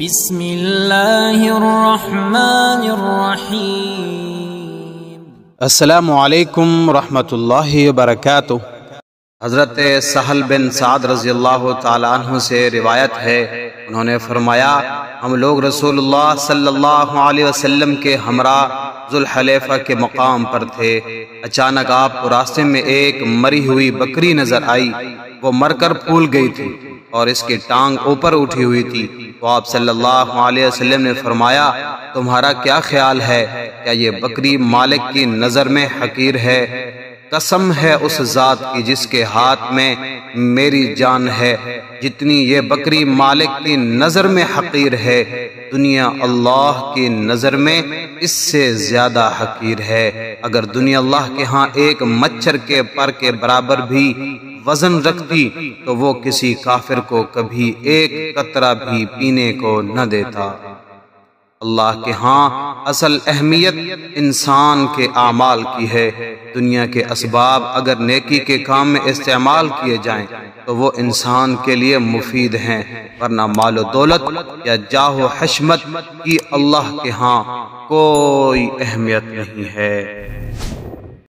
بسم اللہ الرحمن الرحیم۔ السلام علیکم ورحمۃ اللہ وبرکاتہ۔ حضرت سہل بن سعد رضی اللہ تعالیٰ عنہ سے روایت ہے، انہوں نے فرمایا ہم لوگ رسول اللہ صلی اللہ علیہ وسلم کے ہمراہ ذوالحلیفہ کے مقام پر تھے۔ اچانک آپ کو راستے میں ایک مری ہوئی بکری نظر آئی، وہ مر کر پھول گئی تھی اور اس کی ٹانگ اوپر اٹھی ہوئی تھی۔ تو آپ صلی اللہ علیہ وسلم نے فرمایا تمہارا کیا خیال ہے، کیا یہ بکری مالک کی نظر میں حقیر ہے؟ قسم ہے اس ذات کی جس کے ہاتھ میں میری جان ہے، جتنی یہ بکری مالک کی نظر میں حقیر ہے، دنیا اللہ کی نظر میں اس سے زیادہ حقیر ہے۔ اگر دنیا اللہ کے ہاں ایک مچھر کے پر کے برابر بھی وزن رکھتی تو وہ کسی کافر کو کبھی ایک قطرہ بھی پینے کو نہ دیتا۔ اللہ کے ہاں اصل اہمیت انسان کے اعمال کی ہے۔ دنیا کے اسباب اگر نیکی کے کام میں استعمال کیے جائیں تو وہ انسان کے لیے مفید ہیں، ورنہ مال و دولت یا جاہ و حشمت کی اللہ کے ہاں کوئی اہمیت نہیں ہے۔